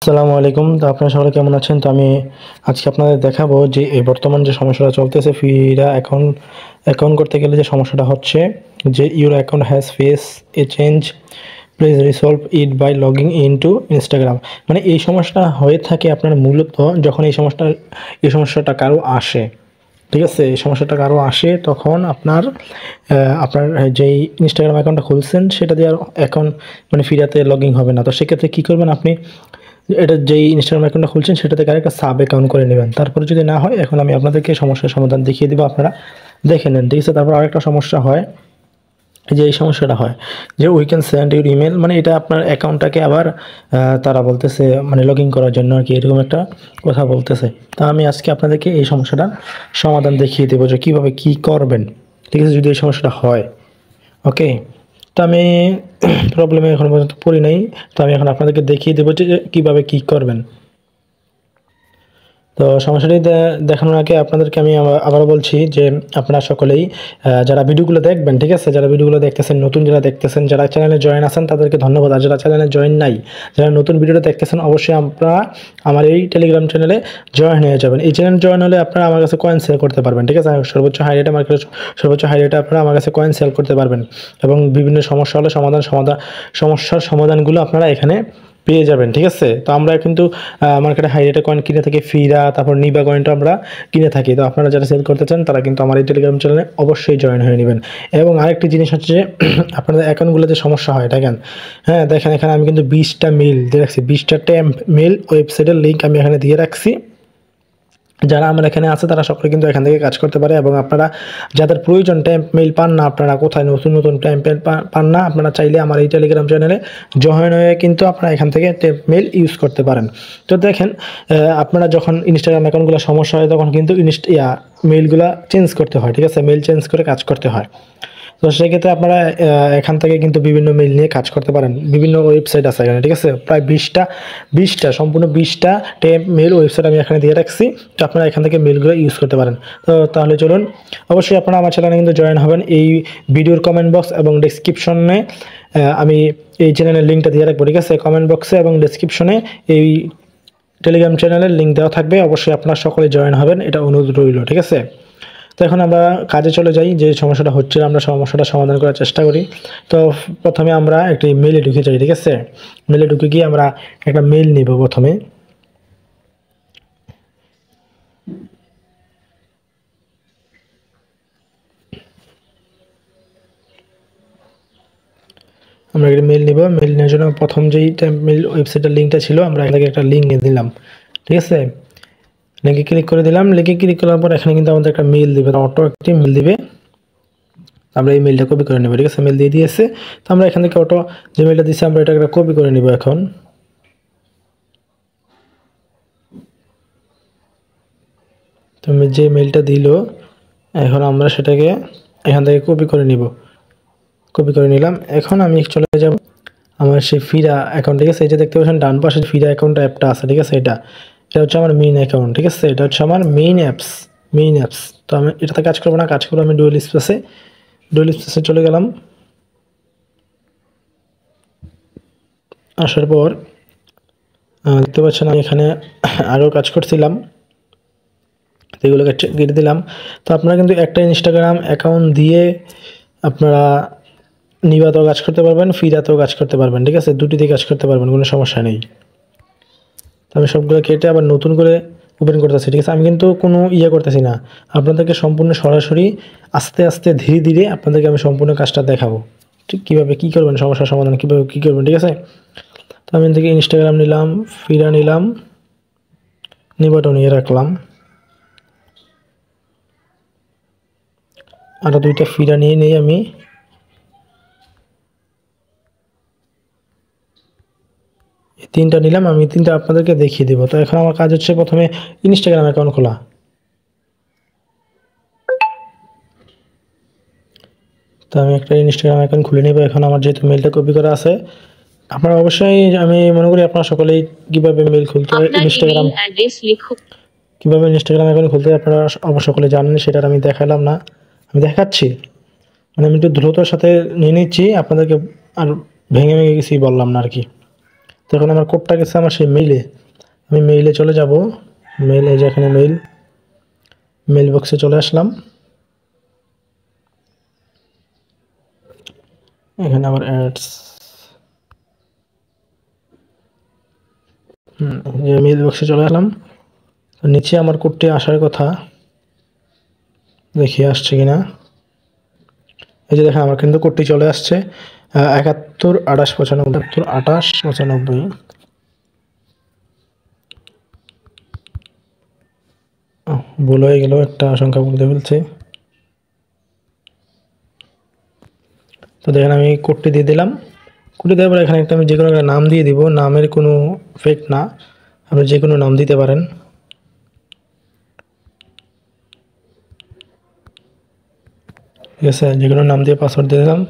আসসালামু আলাইকুম। তো আপনারা সকলে কেমন আছেন? তো আমি আজকে আপনাদের দেখাবো যে এই বর্তমান যে সমস্যাটা চলতেছে ফিরা অ্যাকাউন্ট করতে গেলে যে সমস্যাটা হচ্ছে যে your account has face a change, please resolve it by logging in to Instagram. মানে এই সমস্যাটা হয়ে থাকে আপনার মূলত যখন এই সমস্যাটা কারো আসে, ঠিক আছে? এই সমস্যাটা কারো আসে তখন আপনার যেই ইনস্টাগ্রাম অ্যাকাউন্টটা খুলছেন সেটা দিয়ে আর অ্যাকাউন্ট মানে ফিরাতে লগইন হবে না। তো সেক্ষেত্রে কী করবেন আপনি, এটা যেই ইনস্টাগ্রাম অ্যাকাউন্টটা খুলছেন সেটা থেকে আরেকটা সাব অ্যাকাউন্ট করে নেবেন। তারপরে যদি না হয়, এখন আমি আপনাদেরকে সমস্যার সমাধান দেখিয়ে দেবো, আপনারা দেখে নেন, ঠিক আছে? তারপর আরেকটা সমস্যা হয়, যে এই সমস্যাটা হয় যে we can send your email, মানে এটা আপনার অ্যাকাউন্টটাকে আবার তারা বলতেছে মানে লগ ইন করার জন্য আর কি, এরকম একটা কথা বলতেছে। তা আমি আজকে আপনাদেরকে এই সমস্যাটার সমাধান দেখিয়ে দেবো যে কীভাবে কী করবেন, ঠিক আছে, যদি এই সমস্যাটা হয়। ওকে, তো আমি প্রবলেমে এখন পর্যন্ত পড়ি নাই, তো আমি এখন আপনাদেরকে দেখিয়ে দেবো যে কীভাবে কী করবেন। তো সমস্যাটি দেখানোর আগে আপনাদেরকে আমি আবারও বলছি যে আপনারা সকলেই যারা ভিডিওগুলো দেখবেন, ঠিক আছে, যারা ভিডিওগুলো দেখতেছেন, নতুন যারা দেখতেছেন, যারা চ্যানেলে জয়েন আছেন তাদেরকে ধন্যবাদ। আর যারা চ্যানেলে জয়েন নাই, যারা নতুন ভিডিওটা দেখতেছেন, অবশ্যই আপনারা আমার এই টেলিগ্রাম চ্যানেলে জয়েন হয়ে যাবেন। এই চ্যানেল জয়েন হলে আপনারা আমার কাছে কয়েন সেল করতে পারবেন, ঠিক আছে? সর্বোচ্চ হাই রেটে আপনারা আমার কাছে কয়েন সেল করতে পারবেন এবং বিভিন্ন সমস্যা হলে সমস্যার সমাধানগুলো আপনারা এখানে পেয়ে যাবেন, ঠিক আছে? তো আমরা কিন্তু মার্কেটে হাই রেটে কয়েন কিনে থাকি, ফিরা, তারপর নিবা কয়েনটা আমরা কিনে থাকি। তো আপনারা যারা সেল করতে চান তারা কিন্তু আমার এই টেলিগ্রাম চ্যানেলে অবশ্যই জয়েন হয়ে নেবেন। এবং আরেকটি জিনিস হচ্ছে যে আপনাদের অ্যাকাউন্টগুলোতে সমস্যা হয়, দেখেন, হ্যাঁ দেখেন, এখানে আমি কিন্তু 20টা মেল দিয়ে রাখছি, 20টা টেম্প মেল ওয়েবসাইটের লিঙ্ক আমি এখানে দিয়ে রাখছি। যারা আমার এখানে আছে তারা সকলে কিন্তু এখান থেকে কাজ করতে পারে। এবং আপনারা যাদের প্রয়োজন টেম্প মেল পান না, আপনারা কোথায় নতুন টেম্প মেল পান না, আপনারা চাইলে আমার এই টেলিগ্রাম চ্যানেলে জয়েন হয়ে কিন্তু আপনারা এখান থেকে টেম্প মেল ইউজ করতে পারেন। তো দেখেন, আপনারা যখন ইনস্টাগ্রাম অ্যাকাউন্টগুলো সমস্যা হয় তখন কিন্তু মেলগুলো চেঞ্জ করতে হয়, ঠিক আছে? মেল চেঞ্জ করে কাজ করতে হয়। তো সেক্ষেত্রে আপনারা এখান থেকে কিন্তু বিভিন্ন মেল নিয়ে কাজ করতে পারেন। বিভিন্ন ওয়েবসাইট আছে এখানে, ঠিক আছে? প্রায় 20টা সম্পূর্ণ 20টা মেল ওয়েবসাইট আমি এখানে দিয়ে রাখছি। তো আপনারা এখান থেকে মেলগুলো ইউজ করতে পারেন। তো তাহলে চলুন, অবশ্যই আপনারা আমার চ্যানেলে কিন্তু জয়েন হবেন। এই ভিডিওর কমেন্ট বক্স এবং ডেসক্রিপশনে আমি এই চ্যানেলের লিঙ্কটা দিয়ে রাখবো, ঠিক আছে? কমেন্ট বক্সে এবং ডেসক্রিপশনে এই টেলিগ্রাম চ্যানেলের লিঙ্ক দেওয়া থাকবে। অবশ্যই আপনারা সকলে জয়েন হবেন, এটা অনুরোধ রইল, ঠিক আছে? তো এখন আমরা কাজে চলে যাই। যে সমস্যাটা হচ্ছে আমরা সমস্যাটা সমাধান করার চেষ্টা করি। তো প্রথমে আমরা একটি মেলে ঢুকে যাই, ঠিক আছে? মেলে ঢুকে গিয়ে আমরা একটা মেল নিব। প্রথমে আমরা একটা মেল নিব। মেল নেওয়ার জন্য প্রথম যেই মেল ওয়েবসাইটের লিঙ্কটা ছিল আমরা এখান থেকে একটা লিঙ্ক নিয়ে দিলাম, ঠিক আছে? লিঙ্কে ক্লিক করে দিলাম। লিঙ্কে ক্লিক করার পর এখানে কিন্তু আমাদের একটা মেল দিবে, অটো একটি মেল দিবে। আমরা এই মেলটা কপি করে নেব, ঠিক আছে? মেল দিয়ে দিয়েছে। তো আমরা এখান থেকে অটো যে মেলটা দিচ্ছি আমরা এটা একটা কপি করে নিব। এখন তো যে মেলটা দিল এখন আমরা সেটাকে এখান থেকে কপি করে নিব। কপি করে নিলাম। এখন আমি চলে যাব আমার সেই ফিরা অ্যাকাউন্ট, ঠিক আছে? এই যে দেখতে পাচ্ছেন ডান পাশে ফিরা অ্যাকাউন্ট অ্যাপটা আছে, ঠিক আছে? এটা হচ্ছে আমার মেইন অ্যাকাউন্ট, ঠিক আছে? এটা হচ্ছে আমার মেইন অ্যাপস। তো আমি এটাতে কাজ করবো না, কাজ করবো আমি ডুয়েল স্পেসে চলে গেলাম। আসার পর দেখতে পাচ্ছেন আমি এখানে আরও কাজ করছিলাম, এগুলোকে কেটে দিলাম। তো আপনারা কিন্তু একটা ইনস্টাগ্রাম অ্যাকাউন্ট দিয়ে আপনারা নিবাতেও কাজ করতে পারবেন, ফিরাতেও কাজ করতে পারবেন, ঠিক আছে? দুটিতে কাজ করতে পারবেন, কোনো সমস্যা নেই। তো আমি সবগুলো কেটে আবার নতুন করে ওপেন করতেছি, ঠিক আছে? আমি কিন্তু কোনো করতেছি না, আপনাদেরকে সম্পূর্ণ সরাসরি আস্তে আস্তে ধীরে ধীরে আপনাদেরকে আমি সম্পূর্ণ কাজটা দেখাবো, ঠিক কীভাবে কী করবেন, সমস্যার সমাধান কীভাবে কী করবেন, ঠিক আছে? তো আমি থেকে ইনস্টাগ্রাম নিলাম, ফিরা নিলাম, নিবাটাও নিয়ে রাখলাম, আরও 2টা ফিরা নিয়ে নেই আমি। এই 3টা নিলাম, আমি 3টা আপনাদেরকে দেখিয়ে দেবো। তো এখন আমার কাজ হচ্ছে প্রথমে ইনস্টাগ্রাম অ্যাকাউন্ট খোলা। তো আমি একটা ইনস্টাগ্রাম অ্যাকাউন্ট খুলে নেব। এখন আমার যেহেতু মেলটা কপি করা আছে, আপনারা অবশ্যই, আমি মনে করি আপনারা সকলেই কীভাবে মেল খুলতে হয়, কীভাবে ইনস্টাগ্রাম অ্যাকাউন্ট খুলতে হয় আপনারা সকলে জানেন, সেটা আমি দেখালাম না, আমি দেখাচ্ছি। মানে আমি একটু দ্রুততার সাথে নিয়ে নিচ্ছি আপনাদেরকে, আর ভেঙে কিছুই বললাম না আর কি। তো এখন আমার কোডটা গেছে আমার সেই মেইলে, আমি মেইলে চলে যাব। মেইল, এই যে এখানে মেইল বক্সে চলে আসলাম। এখানে আবার অ্যাডস, মেইল বক্সে চলে আসলাম। তো নিচে আমার কোডটি আসার কথা, দেখি আসছে কিনা। এই যে দেখেন আমার কিন্তু কোডটি চলে আসছে 71 28 95 ভুল হয়ে গেল, একটা সংখ্যা বলতে ফেলছি। তো দেখেন আমি কোডটি দিয়ে দিলাম। কোডটি দেওয়ার পর এখানে একটা আমি যে কোনো একটা নাম দিয়ে দিব, নামের কোনো ফেক না, আপনি যে কোনো নাম দিতে পারেন। ঠিক আছে, যে কোনো নাম দিয়ে পাসওয়ার্ড দিয়ে দিলাম।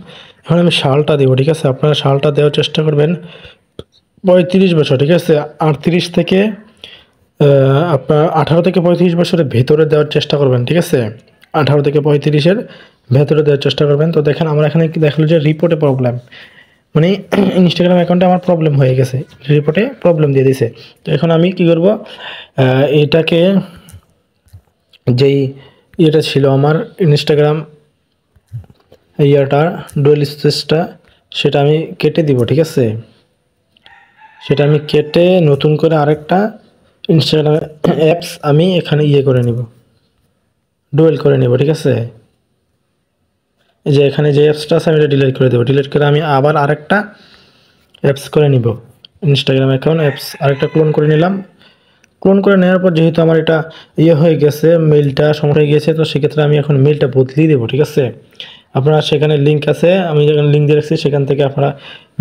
এখন আমি সালটা দেবো, ঠিক আছে। আপনারা সালটা দেওয়ার চেষ্টা করবেন 35 বছর, ঠিক আছে। 38 থেকে আপনার 18 থেকে 35 বছরের ভেতরে দেওয়ার চেষ্টা করবেন, ঠিক আছে। 18 থেকে 35-এর ভেতরে দেওয়ার চেষ্টা করবেন। তো দেখেন আমার এখানে কি দেখালো যে রিপোর্টে প্রবলেম, মানে ইনস্টাগ্রাম অ্যাকাউন্টে আমার প্রবলেম হয়ে গেছে, রিপোর্টে প্রবলেম দিয়ে দিয়েছে। তো এখন আমি কি করব, এটাকে যেই ইয়েটা ছিল আমার ইনস্টাগ্রাম ডুয়েল স্পেসটা, সেটা আমি কেটে দিব, ঠিক আছে। সেটা আমি কেটে নতুন করে আরেকটা ইনস্টাগ্রাম অ্যাপস আমি এখানে করে নিব, ডুয়েল করে নিব, ঠিক আছে। এই যে এখানে যে অ্যাপসটা আছে আমি এটা ডিলিট করে দেবো, ডিলিট করে আমি আবার আরেকটা অ্যাপস করে নিব, ইনস্টাগ্রাম অ্যাকাউন্ট অ্যাপস আরেকটা ক্লোন করে নিলাম। ক্লোন করে নেওয়ার পর যেহেতু আমার এটা হয়ে গেছে, মেইলটা সমস্যা হয়ে গেছে, তো সেক্ষেত্রে আমি এখন মেইলটা বদলিয়ে দেবো, ঠিক আছে। আপনারা সেখানে লিঙ্ক আছে, আমি যেখানে লিঙ্ক দিয়ে রাখছি সেখান থেকে আপনারা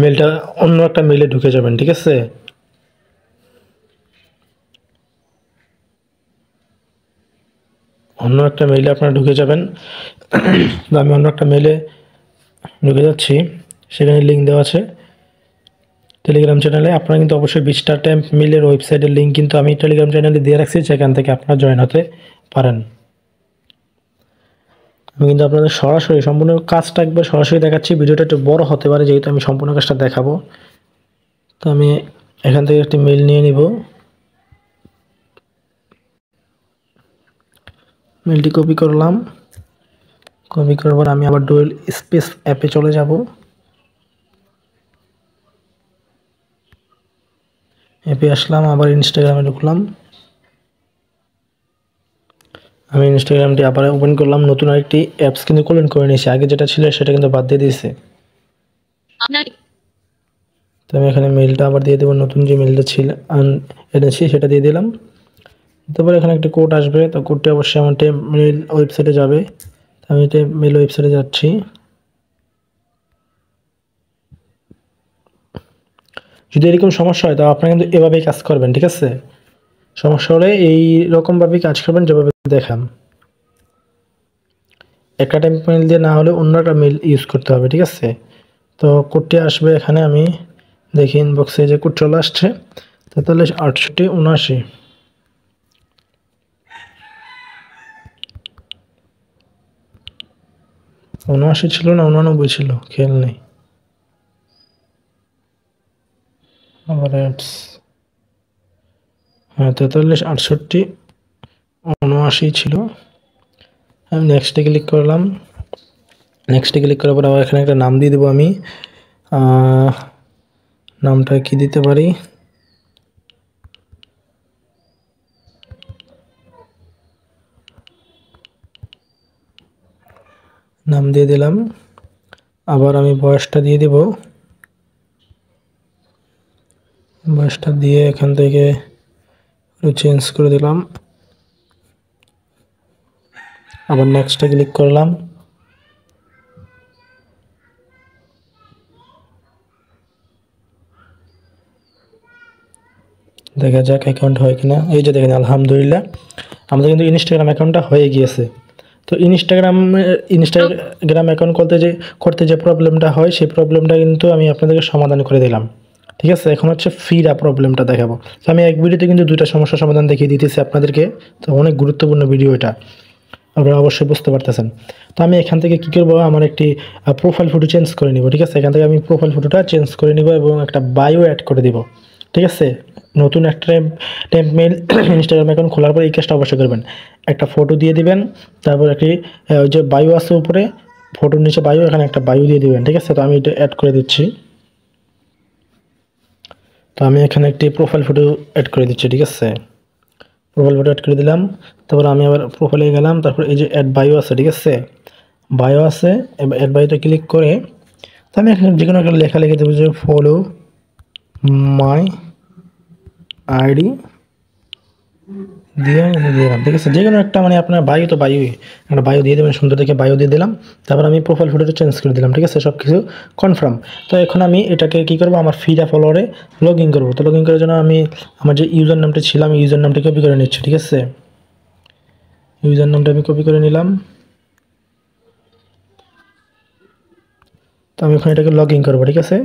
মেইলটা অন্য একটা মেইলে ঢুকে যাবেন, ঠিক আছে। অন্য একটা মেইলে আপনারা ঢুকে যাবেন। আমি অন্য একটা মেইলে ঢুকে যাচ্ছি, সেখানে লিঙ্ক দেওয়া আছে টেলিগ্রাম চ্যানেলে। আপনারা কিন্তু অবশ্যই বিস্টার টাইম মিলের ওয়েবসাইটের লিঙ্ক কিন্তু আমি টেলিগ্রাম চ্যানেলে দিয়ে রাখছি, সেখান থেকে আপনারা জয়েন হতে পারেন। আমি কিন্তু আপনাদের সরাসরি সম্পূর্ণ কাজটা একবার সরাসরি দেখাচ্ছি, ভিডিওটা একটু বড় হতে পারে যেহেতু আমি সম্পূর্ণ কাজটা দেখাবো। তো আমি এখান থেকে একটি মেইল নিয়ে নিব, মেইলটি কপি করলাম। কপি করার পর আমি আবার ডুয়েল স্পেস অ্যাপে চলে যাব। অ্যাপে আসলাম, আবার ইনস্টাগ্রামে ঢুকলাম। আমি ইনস্টাগ্রামটি আবার ওপেন করলাম, নতুন আরেকটি অ্যাপস কিন্তু ক্লোন করে নিয়েছি, আগে যেটা ছিল সেটা কিন্তু বাদ দিয়ে দিয়েছে। তো আমি এখানে মেইলটা আবার দিয়ে দেবো, নতুন যে মেইলটা ছিল এনেছি সেটা দিয়ে দিলাম। তারপরে এখানে একটা কোড আসবে, তো কোডটি অবশ্যই আমার মেইল ওয়েবসাইটে যাবে। আমি মেইল ওয়েবসাইটে যাচ্ছি। যদি এরকম সমস্যা হয় তো আপনারা কিন্তু এভাবেই কাজ করবেন, ঠিক আছে। সমস্যা হলে এই রকমভাবেই কাজ করবেন যেভাবে দেখাম। একটা টাইপ মেইল দিয়ে না হলে অন্য একটা মেইল ইউজ করতে হবে, ঠিক আছে। তো কোডটি আসবে এখানে, আমি দেখি ইনবক্সে যে কোড চলে আসছে 43 68 79। 79 ছিল না 89 ছিল, খেয়াল নেই। আবার অ্যাডস, হ্যাঁ 43 68 79 ছিল। আমি নেক্সটে ক্লিক করলাম। নেক্সটে ক্লিক করার পর আবার এখানে একটা নাম দিয়ে দেবো আমি। নামটা কি দিতে পারি, নাম দিয়ে দিলাম। আবার আমি বয়সটা দিয়ে দেব, বয়সটা দিয়ে এখান থেকে চেঞ্জ করে দিলাম। আবার নেক্সটে ক্লিক করলাম। দেখা যাক অ্যাকাউন্ট হয় কিনা। এই যে দেখেন আলহামদুলিল্লাহ আমাদের কিন্তু ইনস্টাগ্রাম অ্যাকাউন্টটা হয়ে গিয়েছে। তো ইনস্টাগ্রাম অ্যাকাউন্ট করতে যে প্রবলেমটা হয় সেই প্রবলেমটা কিন্তু আমি আপনাদেরকে সমাধান করে দিলাম, ঠিক আছে। এখন হচ্ছে ফিরা প্রবলেমটা দেখাবো। তো আমি এক ভিডিওতে কিন্তু দুইটা সমস্যার সমাধান দেখিয়ে দিতেছি আপনাদেরকে, তো অনেক গুরুত্বপূর্ণ ভিডিও এটা, আপনারা অবশ্যই বুঝতে পারতেছেন। তো আমি এখান থেকে কী করবো, আমার একটি প্রোফাইল ফটো চেঞ্জ করে নিব, ঠিক আছে। এখান থেকে আমি প্রোফাইল ফটোটা চেঞ্জ করে নিব এবং একটা বায়ো অ্যাড করে দিব। ঠিক আছে। নতুন একটা টেম্পমেইল ইনস্টাগ্রাম অ্যাকাউন্ট খোলার পর এই কাজটা অবশ্যই করবেন। একটা ফটো দিয়ে দিবেন, তারপর একটি ওই যে বায়ো আছে উপরে, ফটোর নিচে বায়ো, এখানে একটা বায়ো দিয়ে দিবেন, ঠিক আছে। তো আমি এটা অ্যাড করে দিচ্ছি। তো আমি এখানে একটি প্রোফাইল ফটো অ্যাড করে দিচ্ছি, ঠিক আছে। প্রোফাইল ফটো অ্যাড করে দিলাম, তারপর আমি আবার প্রোফাইলে গেলাম, তারপর এই যে অ্যাড বায়ো আছে, ঠিক আছে। বায়ো আছে, অ্যাড বায়োতে ক্লিক করে তো আমি এখানে যে কোনো একটা লেখা লিখে দেবো যে ফলো মাই আইডি দিয়ে দিলাম, ঠিক আছে। যে কোনো একটা মানে আপনার বায়ো তো বায়োই, একটা বায়ো দিয়ে দেবেন, সুন্দর দেখে বায়ো দিয়ে দিলাম। তারপর আমি প্রোফাইল ফটোটা চেঞ্জ করে দিলাম, ঠিক আছে। সব কিছু কনফার্ম। তো এখন আমি এটাকে কী করবো, আমার ফিডা ফলোয়ারে লগ ইন করবো। তো লগ ইন করার জন্য আমি আমার যে ইউজার নামটা ছিল, আমি ইউজার নামটা কপি করে নিচ্ছি, ঠিক আছে। ইউজার নামটা আমি কপি করে নিলাম। তো আমি এখন এটাকে লগ ইন করবো, ঠিক আছে।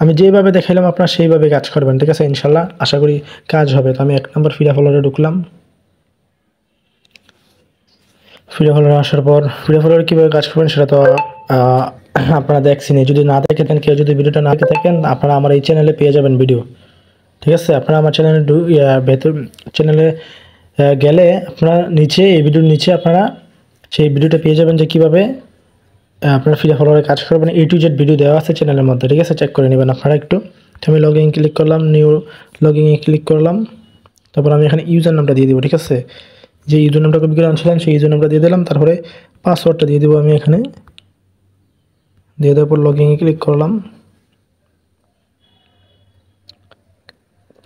আমি যেভাবে দেখাইলাম আপনারা সেইভাবে কাজ করবেন, ঠিক আছে। ইনশাল্লাহ আশা করি কাজ হবে। তো আমি 1 নম্বর ফিডা ফলোয়ারে ঢুকলাম। ফিডা ফলোয়ারে আসার পর ফিডা ফলোয়ারে কীভাবে কাজ করবেন সেটা তো আপনারা দেখছেন। যদি না দেখে থাকেন, কেউ যদি ভিডিওটা না দেখে থাকেন, আপনারা আমার এই চ্যানেলে পেয়ে যাবেন ভিডিও, ঠিক আছে। আপনারা আমার চ্যানেলে ভেতর চ্যানেলে গেলে আপনারা নিচে, এই ভিডিওর নিচে আপনারা সেই ভিডিওটা পেয়ে যাবেন যে কীভাবে আপনারা ফিডা ফলোয়ারে কাজ করবেন। A to Z ভিডিও দেওয়া আছে চ্যানেলের মধ্যে, ঠিক আছে। চেক করে নেবেন আপনারা একটু। তো আমি লগ ইন ক্লিক করলাম, নিউ লগ ইনে ক্লিক করলাম। তারপর আমি এখানে ইউজার নামটা দিয়ে দেবো, ঠিক আছে। যে ইউজার নামটা কপি করে আনছিলাম সেই ইউজার নামটা দিয়ে দিলাম। তারপরে পাসওয়ার্ডটা দিয়ে দেবো আমি এখানে, দিয়ে দেওয়ার পর লগ ইনে ক্লিক করলাম।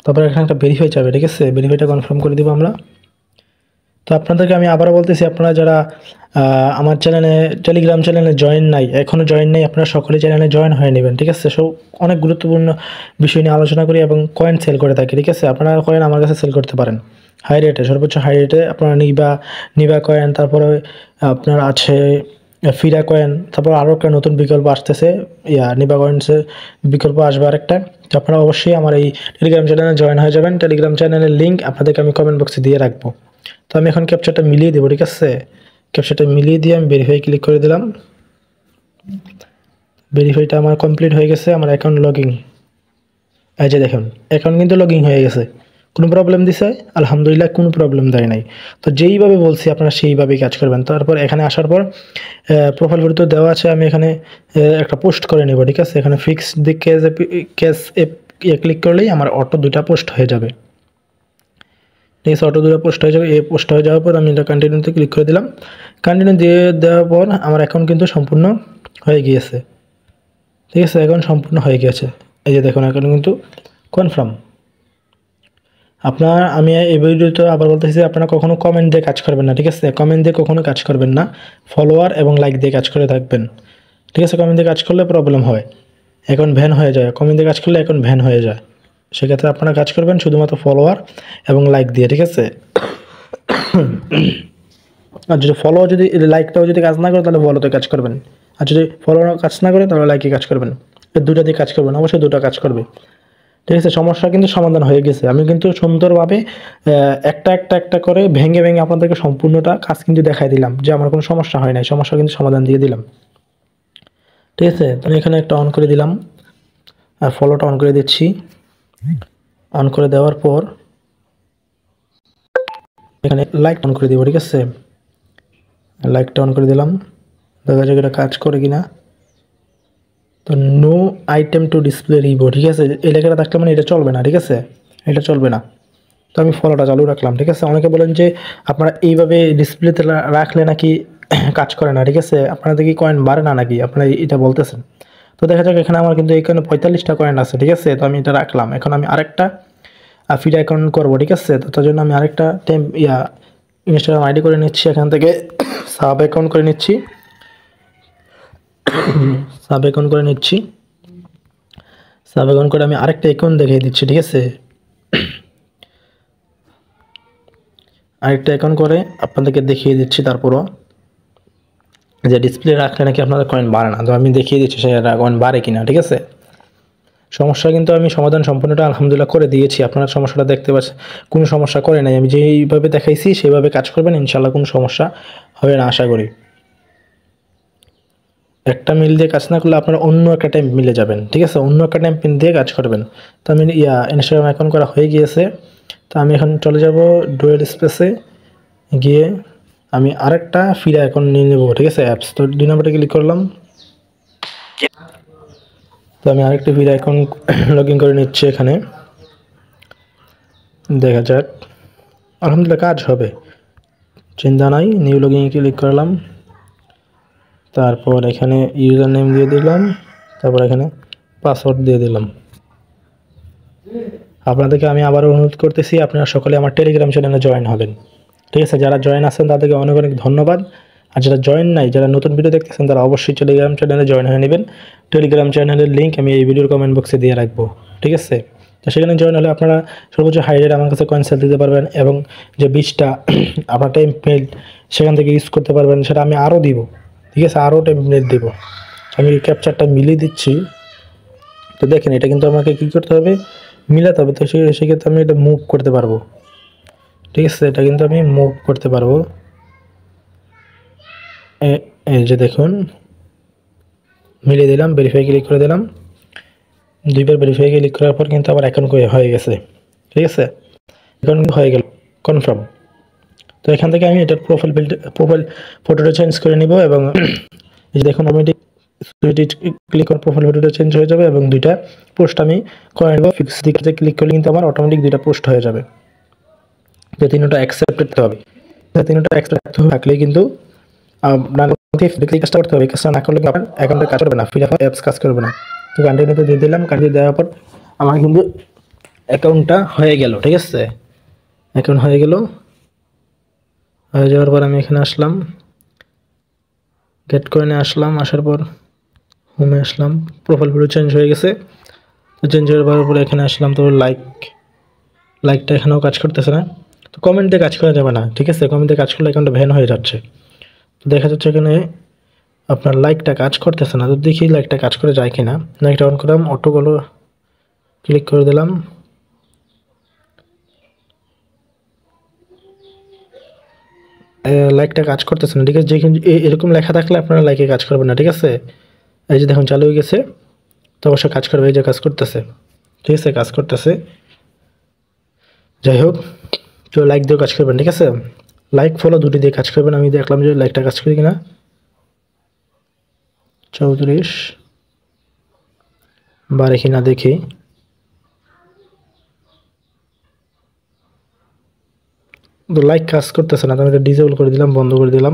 তারপরে এখানে একটা ভেরিফাই চাবে, ঠিক আছে। ভেরিফাইটা কনফার্ম করে দেবো আমরা। তো আপনাদেরকে আমি আবারও বলতেছি, আপনারা যারা আমার চ্যানেলে টেলিগ্রাম চ্যানেলে জয়েন নাই, এখনও জয়েন নাই, আপনারা সকলে চ্যানেলে জয়েন হয়ে নেবেন, ঠিক আছে। সব অনেক গুরুত্বপূর্ণ বিষয় নিয়ে আলোচনা করি এবং কয়েন সেল করে থাকি, ঠিক আছে। আপনারা কয়েন আমার কাছে সেল করতে পারেন হাই রেটে, সর্বোচ্চ হাই রেটে। আপনারা নিবা কয়েন, তারপরে আপনার আছে ফিরা কয়েন, তারপর আরও একটা নতুন বিকল্প আসতেছে, নিবা কয়েন্সের বিকল্প আসবে আরেকটা। তো আপনারা অবশ্যই আমার এই টেলিগ্রাম চ্যানেলে জয়েন হয়ে যাবেন। টেলিগ্রাম চ্যানেলের লিঙ্ক আপনাদেরকে আমি কমেন্ট বক্সে দিয়ে রাখবো। তো আমি এখন ক্যাপচারটা মিলিয়ে দেবো, ঠিক আছে। ক্যাপচারটা মিলিয়ে দিয়ে আমি ভেরিফাই ক্লিক করে দিলাম। ভেরিফাইটা আমার কমপ্লিট হয়ে গেছে। আমার অ্যাকাউন্ট লগইন, এই যে দেখুন অ্যাকাউন্ট কিন্তু লগইন হয়ে গেছে। কোনো প্রবলেম দিছে? আলহামদুলিল্লাহ কোনো প্রবলেম দেয় নাই। তো যেইভাবে বলছি আপনারা সেইভাবেই কাজ করবেন। তারপর এখানে আসার পর প্রোফাইল ফটো দেওয়া আছে, আমি এখানে একটা পোস্ট করে নেব, ঠিক আছে। এখানে ফিক্স দি ক্যাশ ক্লিক করলেই আমার অটো 2টা পোস্ট হয়ে যাবে, ঠিক আছে। অটো 2টা পোস্ট হয়ে যাবে। এই পোস্ট হয়ে যাওয়ার পর আমি এটা কন্টিনিউতে ক্লিক করে দিলাম। কন্টিনিউ দিয়ে দেওয়ার পর আমার অ্যাকাউন্ট কিন্তু সম্পূর্ণ হয়ে গিয়েছে, ঠিক আছে। অ্যাকাউন্ট সম্পূর্ণ হয়ে গিয়েছে, এই যে দেখুন অ্যাকাউন্ট কিন্তু কনফার্ম। আমি এই ভিডিওতে আবার বলতেছি, আপনারা কখনো কমেন্ট দিয়ে কাজ করবেন না, ঠিক আছে। কমেন্ট দিয়ে কখনো কাজ করবেন না, ফলোয়ার এবং লাইক দিয়ে কাজ করে থাকবেন, ঠিক আছে। কমেন্ট দিয়ে কাজ করলে প্রবলেম হয়, অ্যাকাউন্ট ভ্যান হয়ে যায়। কমেন্ট দিয়ে কাজ করলে অ্যাকাউন্ট ভ্যান হয়ে যায়। সেক্ষেত্রে আপনারা কাজ করবেন শুধুমাত্র ফলোয়ার এবং লাইক দিয়ে, ঠিক আছে। আর যদি লাইকটাও যদি কাজ না করে তাহলে ফলোতে কাজ করবেন, আর যদি ফলো কাজ না করে তাহলে লাইকে কাজ করবেন। এই 2টা দিয়ে কাজ করবেন, অবশ্যই 2টা কাজ করবে, ঠিক আছে। সমস্যা কিন্তু সমাধান হয়ে গেছে। আমি কিন্তু সুন্দরভাবে একটা করে ভেঙে আপনাদেরকে সম্পূর্ণটা কাজ কিন্তু দেখাই দিলাম যে আমার কোনো সমস্যা হয় নাই, সমস্যা কিন্তু সমাধান দিয়ে দিলাম, ঠিক আছে। তো আমি এখানে একটা অন করে দিলাম আর ফলোটা অন করে দিচ্ছি। অন করে দেওয়ার পর এখানে লাইক অন করে দিব, ঠিক আছে। লাইকটা অন করে দিলাম, দেখা যাক এটা কাজ করে কিনা। তো নো আইটেম টু ডিসপ্লে রিভো, ঠিক আছে। এই লেখাটা থাকলে মানে এটা চলবে না, ঠিক আছে, এটা চলবে না। তো আমি ফলোটা চালু রাখলাম, ঠিক আছে। অনেকে বলেন যে আপনারা এইভাবে ডিসপ্লেতে রাখলে নাকি কাজ করে না, ঠিক আছে। আপনাদের কি কয়েন বাড়ে না নাকি, আপনারা এটা বলতেছেন। তো দেখা যাক এখানে আমার কিন্তু এখানে 45টা কয়েন আছে, ঠিক আছে। তো আমি এটা রাখলাম। এখন আমি আরেকটা ফিড অ্যাকাউন্ট করবো, ঠিক আছে। তো তার জন্য আমি আরেকটা ইনস্টাগ্রাম আইডি করে নিচ্ছি, এখান থেকে সাব অ্যাকাউন্ট করে নিচ্ছি, সাব অ্যাকাউন্ট করে আমি আরেকটা অ্যাকাউন্ট দেখিয়ে দিচ্ছি, ঠিক আছে। আরেকটা অ্যাকাউন্ট করে আপনাদেরকে দেখিয়ে দিচ্ছি, তারপরও যে ডিসপ্লে রাখলে নাকি আপনাদের কয়েন বাড়ে না। তো আমি দেখিয়ে দিচ্ছি সেটা কয়েন বাড়ে কিনা, ঠিক আছে। সমস্যা কিন্তু আমি সমাধান সম্পূর্ণটা আলহামদুলিল্লাহ করে দিয়েছি। আপনারা সমস্যাটা দেখতে পাচ্ছেন, কোনো সমস্যা করে নাই। আমি যেইভাবে দেখাইছি সেইভাবে কাজ করবেন, ইনশাল্লাহ কোনো সমস্যা হবে না আশা করি। একটা মিল দিয়ে কাজ না করলে আপনার অন্য একটা টাইম মিলে যাবেন, ঠিক আছে? অন্য একটা টাইম পিন দিয়ে কাজ করবেন। তো আমি ইনস্টাগ্রাম অ্যাকাউন্ট করা হয়ে গিয়েছে। তো আমি এখন চলে যাব ডুয়েল স্পেসে গিয়ে আমি আরেকটা ফ্রি অ্যাকাউন্ট নিয়ে নেব, ঠিক আছে? অ্যাপস, তো 2 নম্বরে ক্লিক করলাম। তো আমি আরেকটা ফ্রি অ্যাকাউন্ট লগ ইন করে নিচ্ছি এখানে, দেখা যাক। আলহামদুলিল্লাহ কাজ হবে, চিন্তা নাই। নিউ লগ ইন ক্লিক করলাম, তারপর এখানে ইউজার নেম দিয়ে দিলাম, তারপর এখানে পাসওয়ার্ড দিয়ে দিলাম। আপনাদেরকে আমি আবারও অনুরোধ করতেছি আপনারা সকলে আমার টেলিগ্রাম চ্যানেলে জয়েন হবেন, ঠিক আছে? যারা জয়েন আছেন তাদেরকে অনেক অনেক ধন্যবাদ। আর যারা জয়েন নাই, যারা নতুন ভিডিও দেখতেছেন, তারা অবশ্যই টেলিগ্রাম চ্যানেলে জয়েন হয়ে নেবেন। টেলিগ্রাম চ্যানেলের লিঙ্ক আমি এই ভিডিওর কমেন্ট বক্সে দিয়ে রাখবো, ঠিক আছে? তো সেখানে জয়েন হলে আপনারা সর্বোচ্চ হাই রেট আমার কাছে কয়েন সেল দিতে পারবেন, এবং যে 20টা আপনার টেমপ্লেট সেখান থেকে ইউজ করতে পারবেন, সেটা আমি আরও দিব, ঠিক আছে? আরও টেমপ্লেট দিব। আমি ক্যাপচারটা মিলিয়ে দিচ্ছি। তো দেখেন, এটা কিন্তু আমাকে কী করতে হবে, মিলাতে হবে। তো সেক্ষেত্রে আমি এটা মুভ করতে পারবো, ঠিক আছে? এটা কিন্তু আমি মুভ করতে পারবো। এই যে দেখুন, মিলিয়ে দিলাম, ভেরিফাই ক্লিক করে দিলাম। 2বার ভেরিফাই ক্লিক করার পর কিন্তু আমার অ্যাকাউন্ট হয়ে গেছে, ঠিক আছে? অ্যাকাউন্ট হয়ে গেল, কনফার্ম। তো এখান থেকে আমি এটার প্রোফাইল ফটোটা চেঞ্জ করে নিব, এবং এই যে দেখুন অটোমেটিক ক্লিক করে প্রোফাইল ফটোটা চেঞ্জ হয়ে যাবে, এবং 2টা পোস্ট আমি করে নেব। ফিক্স দিকে ক্লিক করলে কিন্তু আমার অটোমেটিক 2টা পোস্ট হয়ে যাবে। যে 3টা অ্যাকসেপ্ট করতে হবে, 3টা অ্যাকসেপ্ট থাকলেই কিন্তু আপনার কাজটা করতে হবে। কাজটা না করলে আপনার অ্যাকাউন্টে কাজ করবে না, ফিল আপ অ্যাপস কাজ করবে না। তো কন্টিনিউতে দিয়ে দিলাম, কন্টিনিউ দেওয়ার পর আমার কিন্তু অ্যাকাউন্টটা হয়ে গেল, ঠিক আছে? অ্যাকাউন্ট হয়ে গেল। হয়ে যাওয়ার পর আমি এখানে আসলাম, গেট কয়েনে আসলাম, আসার পর হোমে আসলাম, প্রোফাইল ফটো চেঞ্জ হয়ে গেছে। তো চেঞ্জ হয়ে যাওয়ার পরে এখানে আসলাম, তো লাইকটা এখানেও কাজ করতেছে না। তো কমেন্টে কাজ করা যাবে না, ঠিক আছে? কমেন্টে কাজ করলে অ্যাকাউন্টটা ভ্যান হয়ে যাচ্ছে। তো দেখা যাচ্ছে এখানে আপনার লাইকটা কাজ করতেছে না। তো দেখি লাইকটা কাজ করে যায় কিনা। লাইকটা অন করলাম, অটোগুলো ক্লিক করে দিলাম। লাইকটা কাজ করতেছে না, ঠিক আছে? যেখানে এরকম লেখা থাকলে আপনারা লাইকে কাজ করবেন না, ঠিক আছে? এই যে দেখুন চালু হয়ে গেছে, তো অবশ্যই কাজ করবে। এই যে কাজ করতেছে, ঠিক আছে? কাজ করতেছে। যাই হোক, তো লাইক দিয়েও কাজ করবেন, ঠিক আছে? লাইক ফলো দুটি দিয়ে কাজ করবেন। আমি দেখলাম যে লাইকটা কাজ করে কিনা। 34 বাড়ে কিনা দেখি। তো লাইক কাজ করতেছে না, তো আমি এটা ডিসেবল করে দিলাম, বন্ধ করে দিলাম।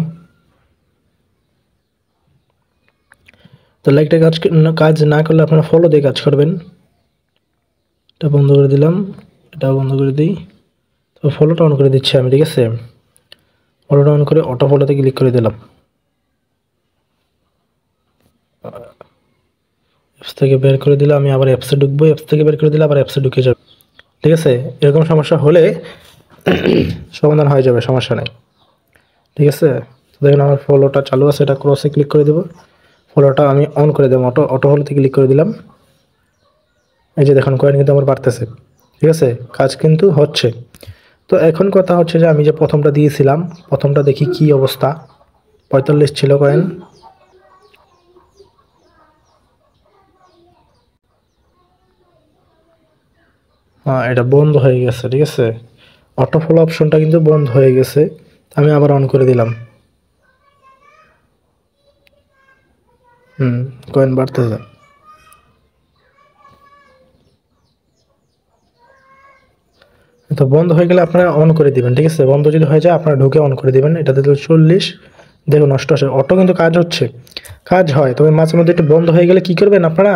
তো লাইকটা কাজ না করলে আপনারা ফলো দিয়ে কাজ করবেন। এটা বন্ধ করে দিলাম, এটাও বন্ধ করে দিই। তো ফলোটা অন করে দিচ্ছি আমি, ঠিক আছে? ফলোটা অন করে অটো ফলোতে ক্লিক করে দিলাম। অ্যাপস থেকে বের করে দিলে আমি আবার অ্যাপসে ঢুকবো, অ্যাপস থেকে বের করে দিলে আবার অ্যাপসে ঢুকে যাবে, ঠিক আছে? এরকম সমস্যা হলে সমাধান হয়ে যাবে, সমস্যা নেই, ঠিক আছে? দেখুন আমার ফলোটা চালু আছে, এটা ক্রসে ক্লিক করে দেবো। ফলোটা আমি অন করে দেবো, অটো ফলোতে ক্লিক করে দিলাম। এই যে দেখুন কয়েন কিন্তু আমার বাড়তেছে, ঠিক আছে? কাজ কিন্তু হচ্ছে। তো এখন কথা হচ্ছে যে আমি যে প্রথমটা দিয়েছিলাম, প্রথমটা দেখি কি অবস্থা। 45 ছিল কয়েন। হ্যাঁ, এটা বন্ধ হয়ে গেছে, ঠিক আছে? অটো ফলো অপশনটা কিন্তু বন্ধ হয়ে গেছে। আমি আবার অন করে দিলাম। কয়েন বাড়তেছে। তো বন্ধ হয়ে গেলে আপনারা অন করে দিবেন, ঠিক আছে? বন্ধ যদি হয়ে যায় আপনারা ঢুকে অন করে দিবেন। এটাতে 40 দেখুন নষ্ট হচ্ছে। অটো কিন্তু কাজ হচ্ছে, কাজ হয়। তবে মাঝে মধ্যে একটু বন্ধ হয়ে গেলে কী করবেন আপনারা,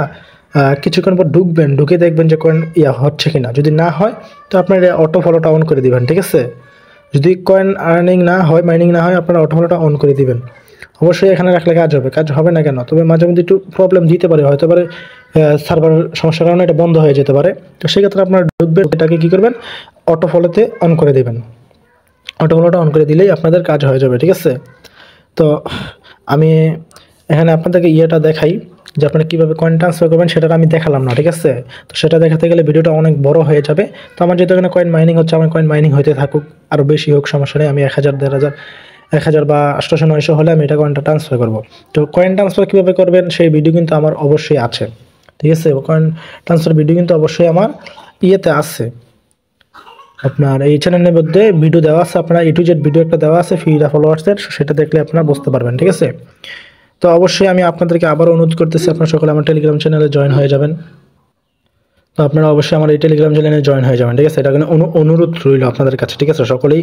কিছুক্ষণ পর ঢুকবেন, ঢুকে দেখবেন যে কয়েন হচ্ছে কিনা। যদি না হয় তো আপনারা অটো ফলোটা অন করে দিবেন, ঠিক আছে? যদি কয়েন আর্নিং না হয়, মাইনিং না হয়, আপনারা অটো ফলোটা অন করে দিবেন। অবশ্যই এখানে রাখলে কাজ হবে, কাজ হবে না কেন? তবে মাঝে মধ্যে একটু প্রবলেম দিতে পারে, হয়তো পারে সার্ভার সমস্যার কারণে এটা বন্ধ হয়ে যেতে পারে। তো সেক্ষেত্রে আপনারা ঢুকবেন, এটাকে কী করবেন, অটো ফলোতে অন করে দেবেন। অটো ফলোটা অন করে দিলেই আপনাদের কাজ হয়ে যাবে, ঠিক আছে? তো আমি এখানে আপনাদেরকে ইয়েটা দেখাই যে আপনারা কীভাবে কয়েন ট্রান্সফার করবেন, সেটা আমি দেখালাম না, ঠিক আছে? তো সেটা দেখাতে গেলে ভিডিওটা অনেক বড় হয়ে যাবে। তো আমার যেহেতু এখানে কয়েন মাইনিং হচ্ছে, আমার কয়েন মাইনিং হতে থাকুক, আরও বেশি হোক, সমস্যা নেই। আমি 1000, 1500 1000 বা 800-900 হলে আমি এটা কয়েনটা ট্রান্সফার করব। তো কয়েন ট্রান্সফার কীভাবে করবেন সেই ভিডিও কিন্তু আমার অবশ্যই আছে, ঠিক আছে? কয়েন ট্রান্সফার ভিডিও কিন্তু অবশ্যই আমার ইয়েতে আছে, আপনার এই চ্যানেলের মধ্যে ভিডিও দেওয়া আছে, আপনার A to Z ভিডিও একটা দেওয়া আছে ফ্রিরা ফলোয়ার্সের, সেটা দেখলে আপনারা বুঝতে পারবেন, ঠিক আছে? তো অবশ্যই আমি আপনাদেরকে আবারও অনুরোধ করতেছি আপনারা সকলে আমার টেলিগ্রাম চ্যানেলে জয়েন হয়ে যাবেন। তো আপনারা অবশ্যই আমার এই টেলিগ্রাম চ্যানেলে জয়েন হয়ে যাবেন, ঠিক আছে? এটা কিন্তু অনুরোধ রইল আপনাদের কাছে, ঠিক আছে? সকলেই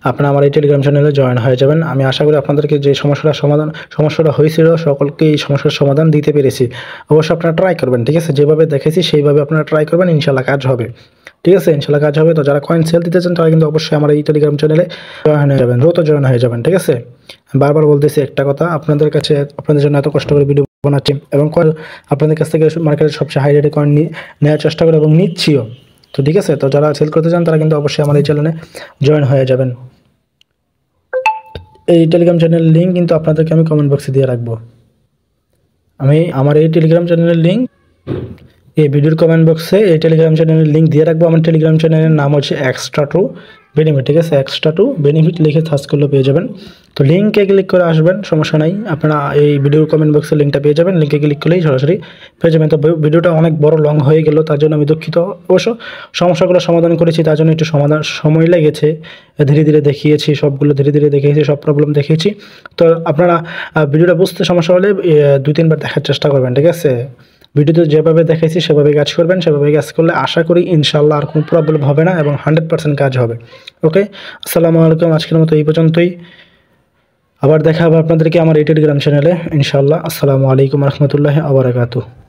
আপনারা আমার এই টেলিগ্রাম চ্যানেলে জয়েন হয়ে যাবেন। আমি আশা করি আপনাদেরকে যে সমস্যাটা হয়েছিল সকলকে এই সমস্যার সমাধান দিতে পেরেছি। অবশ্যই আপনারা ট্রাই করবেন, ঠিক আছে? যেভাবে দেখেছি সেইভাবে আপনারা ট্রাই করবেন, ইনশাল্লাহ কাজ হবে, ঠিক আছে? ইনশাল্লাহ কাজ হবে। তো যারা কয়েন সেল দিতে চান তারা কিন্তু অবশ্যই আমার এই টেলিগ্রাম চ্যানেলে জয়েন হয়ে যাবেন, দ্রুত জয়েন হয়ে যাবেন, ঠিক আছে? বারবার বলতেছি একটা কথা, আপনাদের কাছে আপনাদের জন্য এত কষ্ট করে ভিডিও বানাচ্ছি এবং আপনাদের কাছ থেকে মার্কেটের সবচেয়ে হাই রেটে কয়েন নেওয়ার চেষ্টা করে এবং নিচ্ছিও। তো ঠিক আছে, তো যারা সেল করতে চান তারা কিন্তু অবশ্যই আমার এই চ্যানেলে জয়েন হয়ে যাবেন। এই টেলিগ্রাম চ্যানেলের লিঙ্ক কিন্তু আপনাদেরকে আমি কমেন্ট বক্সে দিয়ে রাখবো। আমি আমার এই টেলিগ্রাম চ্যানেলের লিঙ্ক এই ভিডিওর কমেন্ট বক্সে এই টেলিগ্রাম চ্যানেলের লিঙ্ক দিয়ে রাখবো। আমার টেলিগ্রাম চ্যানেলের নাম হচ্ছে এক্সট্রা টু বেনিফিট, ঠিক আছে? এক্সট্রা টু বেনিফিট লিখে সার্চ করলে পেয়ে যাবেন। তো লিঙ্কে ক্লিক করে আসবেন, সমস্যা নাই। আপনারা এই ভিডিওর কমেন্ট বক্সে লিঙ্কটা পেয়ে যাবেন, লিঙ্কে ক্লিক করলেই সরাসরি পেয়ে যাবেন। তো ভিডিওটা অনেক বড় লং হয়ে গেল, তার জন্য আমি দুঃখিত। অবশ্য সমস্যাগুলো সমাধান করেছি, তার জন্য একটু সময় লেগেছে। ধীরে ধীরে দেখিয়েছি, সবগুলো ধীরে ধীরে দেখিয়েছি, সব প্রবলেম দেখিয়েছি। তো আপনারা ভিডিওটা বুঝতে সমস্যা হলে 2-3 বার দেখার চেষ্টা করবেন, ঠিক আছে? ভিডিওতে যেভাবে দেখাইছি সেভাবে কাজ করবেন, সেভাবে কাজ করলে আশা করি ইনশাল্লাহ আর কোনো প্রবলেম হবে না এবং 100% কাজ হবে। ওকে, আসসালামু আলাইকুম। আজকের মতো এই পর্যন্তই, আবার দেখা হবে আপনাদেরকে আমার এই টেলিগ্রাম চ্যানেলে ইনশাল্লাহ। আসসালামু আলাইকুম রহমতুল্লাহি ওয়া বারাকাতুহু।